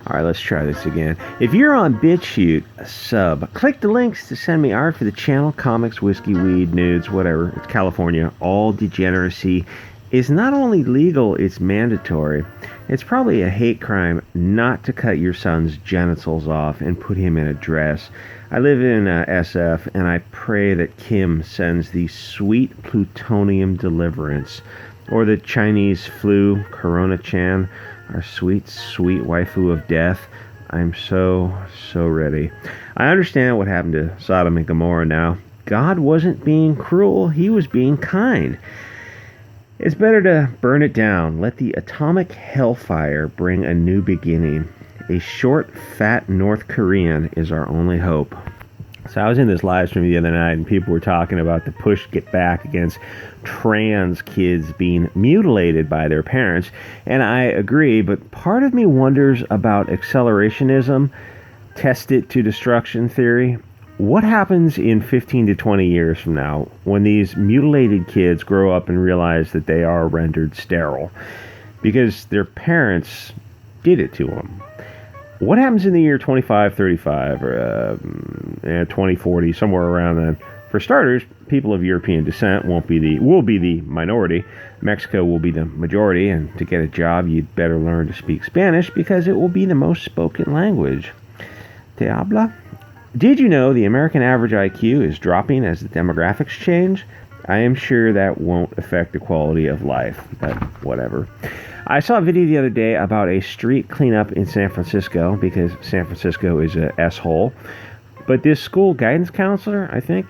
All right, let's try this again. If you're on BitChute, sub. Click the links to send me art for the channel, comics, whiskey, weed, nudes, whatever. It's California. All degeneracy is not only legal, it's mandatory. It's probably a hate crime not to cut your son's genitals off and put him in a dress. I live in SF, and I pray that Kim sends the sweet plutonium deliverance, or the Chinese flu, Corona-chan, our sweet, sweet waifu of death. I'm so ready. I understand what happened to Sodom and Gomorrah now. God wasn't being cruel, he was being kind. It's better to burn it down. Let the atomic hellfire bring a new beginning. A short, fat North Korean is our only hope. So I was in this live stream the other night, and people were talking about the push get back against trans kids being mutilated by their parents. And I agree, but part of me wonders about accelerationism, test it to destruction theory. What happens in 15 to 20 years from now when these mutilated kids grow up and realize that they are rendered sterile because their parents did it to them? What happens in the year 2535 or 2040, somewhere around then? For starters, people of European descent will be the minority. Mexico will be the majority, and to get a job, you'd better learn to speak Spanish because it will be the most spoken language. Te habla? Did you know the American average IQ is dropping as the demographics change? I am sure that won't affect the quality of life, but whatever. I saw a video the other day about a street cleanup in San Francisco, because San Francisco is a S-hole. But this school guidance counselor, I think,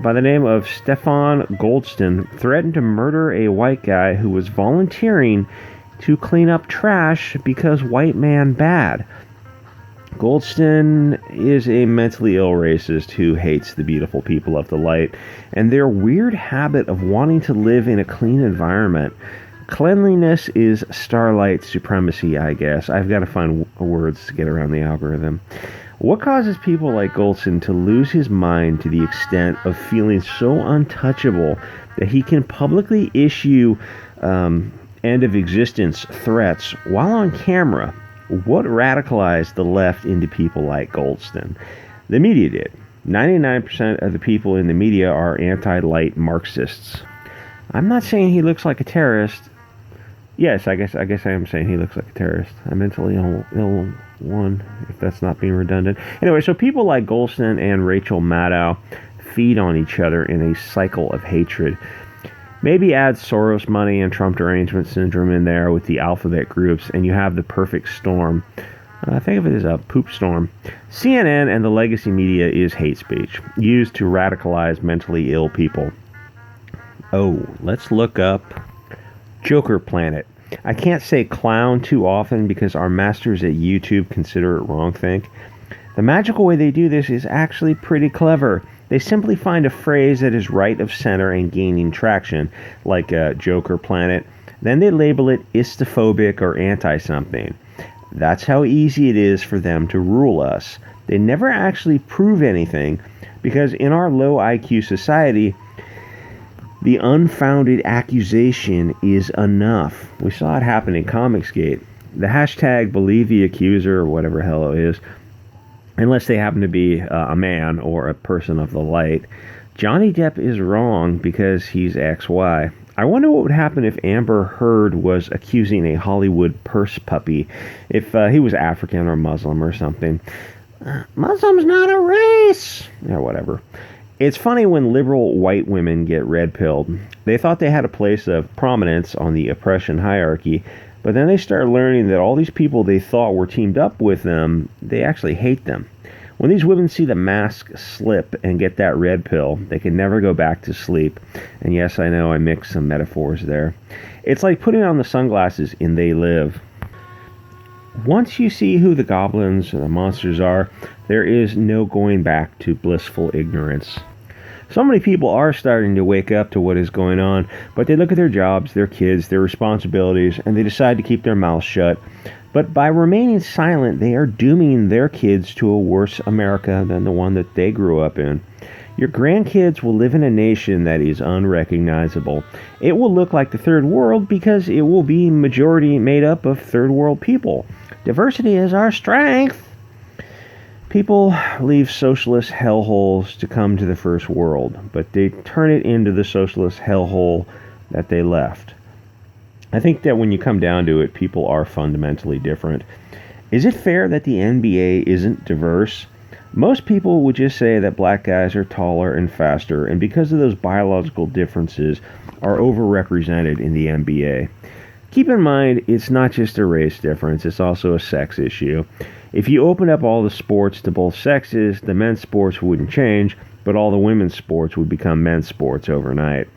by the name of Stefan Goldston, threatened to murder a white guy who was volunteering to clean up trash because white man bad. Goldston is a mentally ill racist who hates the beautiful people of the light and their weird habit of wanting to live in a clean environment. Cleanliness is starlight supremacy, I guess. I've got to find words to get around the algorithm. What causes people like Goldston to lose his mind to the extent of feeling so untouchable that he can publicly issue end of existence threats while on camera? What radicalized the left into people like Goldston? The media did. 99% of the people in the media are anti-light Marxists. I'm not saying he looks like a terrorist. Yes, I guess I am saying he looks like a terrorist. A mentally ill one, if that's not being redundant. Anyway, so people like Goldston and Rachel Maddow feed on each other in a cycle of hatred. Maybe add Soros money and Trump derangement syndrome in there with the alphabet groups, and you have the perfect storm. Think of it as a poop storm. CNN and the legacy media is hate speech, used to radicalize mentally ill people. Oh, let's look up Joker Planet. I can't say clown too often because our masters at YouTube consider it wrongthink. The magical way they do this is actually pretty clever. They simply find a phrase that is right of center and gaining traction, like Joker Planet. Then they label it istophobic or anti-something. That's how easy it is for them to rule us. They never actually prove anything, because in our low IQ society, the unfounded accusation is enough. We saw it happen in Comicsgate. The hashtag believe the accuser, or whatever hell it is, unless they happen to be a man or a person of the light. Johnny Depp is wrong because he's XY. I wonder what would happen if Amber Heard was accusing a Hollywood purse puppy, if he was African or Muslim or something. Muslim's not a race! Yeah, whatever. It's funny when liberal white women get red-pilled. They thought they had a place of prominence on the oppression hierarchy, but then they start learning that all these people they thought were teamed up with them, they actually hate them. When these women see the mask slip and get that red pill, they can never go back to sleep. And yes, I know I mixed some metaphors there. It's like putting on the sunglasses in They Live. Once you see who the goblins and the monsters are, there is no going back to blissful ignorance. So many people are starting to wake up to what is going on, but they look at their jobs, their kids, their responsibilities, and they decide to keep their mouths shut. But by remaining silent, they are dooming their kids to a worse America than the one that they grew up in. Your grandkids will live in a nation that is unrecognizable. It will look like the third world because it will be majority made up of third world people. Diversity is our strength. People leave socialist hellholes to come to the first world, but they turn it into the socialist hellhole that they left. I think that when you come down to it, people are fundamentally different. Is it fair that the NBA isn't diverse? Most people would just say that black guys are taller and faster, and because of those biological differences, are overrepresented in the NBA. Keep in mind, it's not just a race difference, it's also a sex issue. If you open up all the sports to both sexes, the men's sports wouldn't change, but all the women's sports would become men's sports overnight.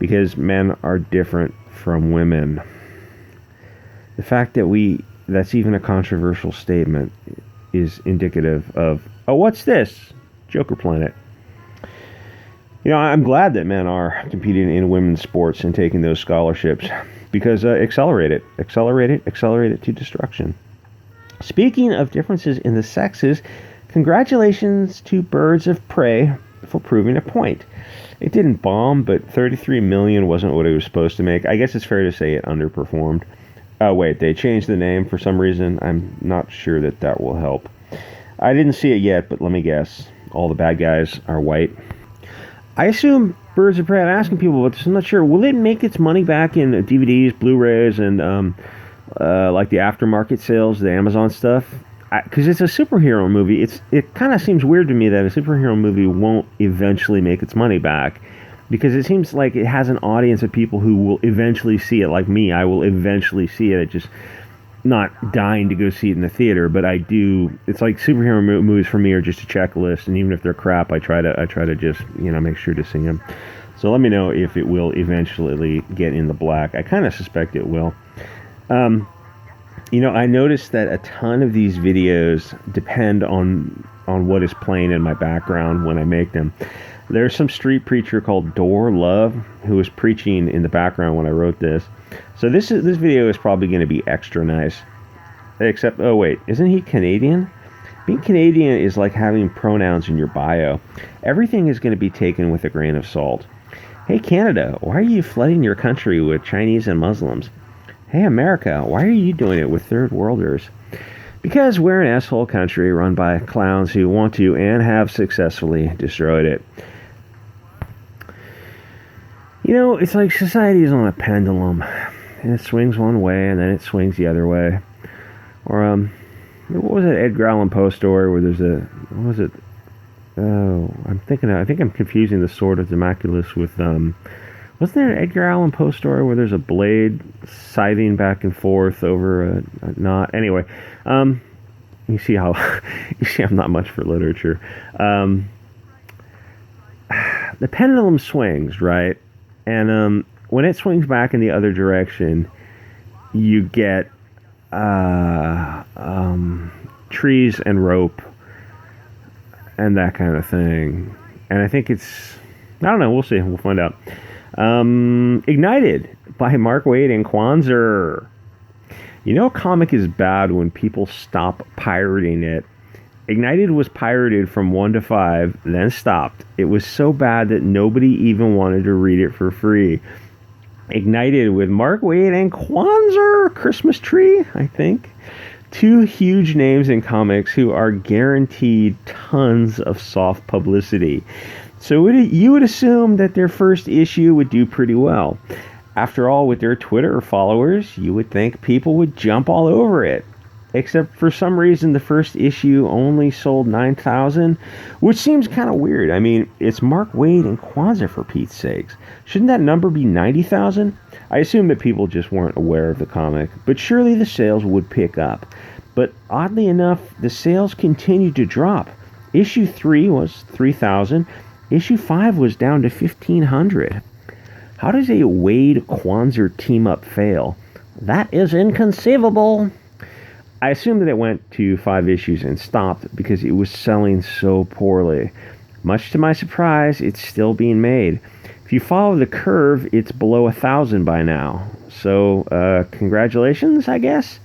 Because men are different from women. The fact that that's even a controversial statement is indicative of, oh, what's this? Joker Planet. You know, I'm glad that men are competing in women's sports and taking those scholarships because accelerate it to destruction. Speaking of differences in the sexes, congratulations to Birds of Prey for proving a point. It didn't bomb, but $33 million wasn't what it was supposed to make. I guess it's fair to say it underperformed. Oh, wait, they changed the name for some reason. I'm not sure that will help. I didn't see it yet, but let me guess. All the bad guys are white. I assume Birds of Prey, I'm asking people about this, I'm not sure. Will it make its money back in DVDs, Blu-rays, and like the aftermarket sales, the Amazon stuff? Because it's a superhero movie. It kind of seems weird to me that a superhero movie won't eventually make its money back. Because it seems like it has an audience of people who will eventually see it. Like me, I will eventually see it. It's just not dying to go see it in the theater, but I do. It's like superhero movies for me are just a checklist, and even if they're crap, I try to just make sure to see them. So let me know if it will eventually get in the black. I kind of suspect it will. I noticed that a ton of these videos depend on what is playing in my background when I make them. There's some street preacher called Door Love who was preaching in the background when I wrote this. So this video is probably going to be extra nice. Except, oh wait, isn't he Canadian? Being Canadian is like having pronouns in your bio. Everything is going to be taken with a grain of salt. Hey Canada, why are you flooding your country with Chinese and Muslims? Hey America, why are you doing it with third worlders? Because we're an asshole country run by clowns who want to and have successfully destroyed it. It's like society is on a pendulum, and it swings one way, and then it swings the other way. Or, what was that Edgar Allan Poe story where there's what was it? Oh, I think I'm confusing the Sword of Damocles with, wasn't there an Edgar Allan Poe story where there's a blade scything back and forth over a knot? Anyway, you see I'm not much for literature. The pendulum swings, right? And when it swings back in the other direction, you get trees and rope and that kind of thing. And I think I don't know, we'll see, we'll find out. Ignited by Mark Waid and Kwanzaa. A comic is bad when people stop pirating it. Ignited was pirated from 1 to 5, then stopped. It was so bad that nobody even wanted to read it for free. Ignited with Mark Waid and Kwanzaa, Christmas tree, I think. 2 huge names in comics who are guaranteed tons of soft publicity. So you would assume that their first issue would do pretty well. After all, with their Twitter followers, you would think people would jump all over it. Except for some reason, the first issue only sold 9,000, which seems kind of weird. I mean, it's Mark Waid and Kwanzaa, for Pete's sakes. Shouldn't that number be 90,000? I assume that people just weren't aware of the comic, but surely the sales would pick up. But oddly enough, the sales continued to drop. Issue 3 was 3,000. Issue 5 was down to 1,500. How does a Waid-Kwanzaa team-up fail? That is inconceivable. I assume that it went to 5 issues and stopped because it was selling so poorly. Much to my surprise, it's still being made. If you follow the curve, it's below 1,000 by now. So, congratulations, I guess.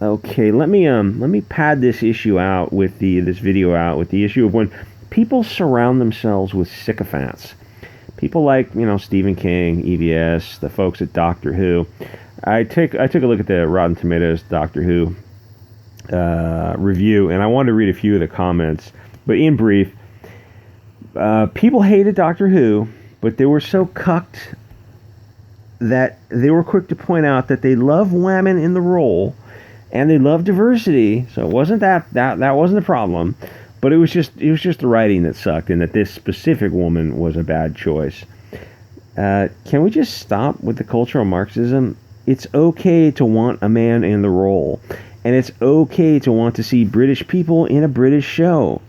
Okay, let me pad this issue out with this video out with the issue of when people surround themselves with sycophants. People like, Stephen King, EBS, the folks at Doctor Who. I took a look at the Rotten Tomatoes Doctor Who review, and I wanted to read a few of the comments. But in brief, people hated Doctor Who, but they were so cucked that they were quick to point out that they love women in the role, and they love diversity. So it wasn't that wasn't the problem, but it was just the writing that sucked, and that this specific woman was a bad choice. Can we just stop with the cultural Marxism? It's okay to want a man in the role, and it's okay to want to see British people in a British show.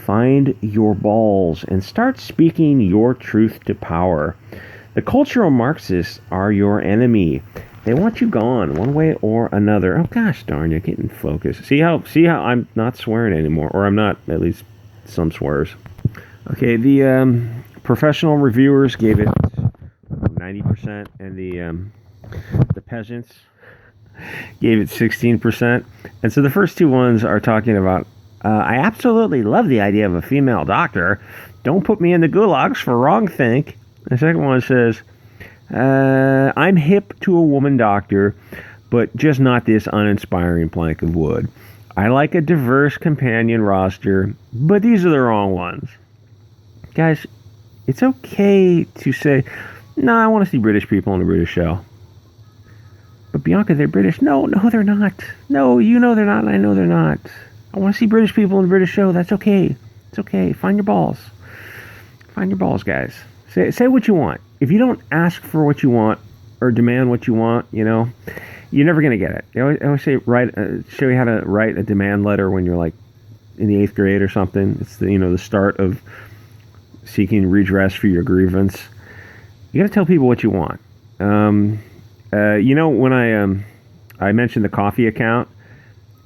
Find your balls and start speaking your truth to power. The cultural Marxists are your enemy. They want you gone, one way or another. Oh gosh darn, you're getting focused. See how I'm not swearing anymore, or I'm not, at least some swears. Okay, the professional reviewers gave it 90%, and the peasants gave it 16%. And so the first two ones are talking about, I absolutely love the idea of a female doctor. Don't put me in the gulags for wrong think. The second one says, I'm hip to a woman doctor, but just not this uninspiring plank of wood. I like a diverse companion roster, but these are the wrong ones. Guys, it's okay to say, no, I want to see British people on a British show. But Bianca, they're British. No, they're not. No, you know they're not, and I know they're not. I want to see British people in a British show. That's okay. It's okay. Find your balls. Find your balls, guys. Say what you want. If you don't ask for what you want or demand what you want, you're never going to get it. I always say, show you how to write a demand letter when you're like in the 8th grade or something. It's the start of seeking redress for your grievance. You got to tell people what you want. When I mentioned the coffee account,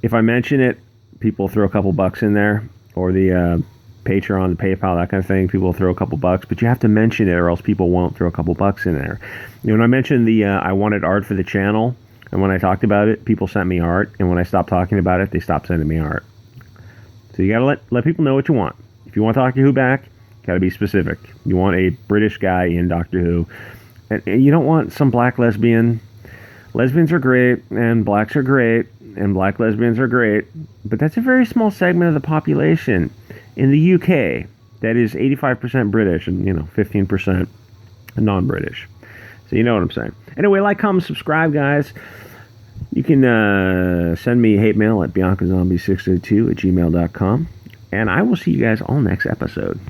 if I mention it, people throw a couple bucks in there, or the Patreon, the PayPal, that kind of thing. People will throw a couple bucks, but you have to mention it, or else people won't throw a couple bucks in there. When I mentioned I wanted art for the channel, and when I talked about it, people sent me art, and when I stopped talking about it, they stopped sending me art. So you gotta let people know what you want. If you want Doctor Who back, gotta be specific. You want a British guy in Doctor Who, and you don't want some black lesbian. Lesbians are great, and blacks are great, and black lesbians are great, but that's a very small segment of the population. In the UK, that is 85% British and 15% non-British. So you know what I'm saying. Anyway, like, comment, subscribe, guys. You can send me hate mail at biancazombie602@gmail.com, and I will see you guys all next episode.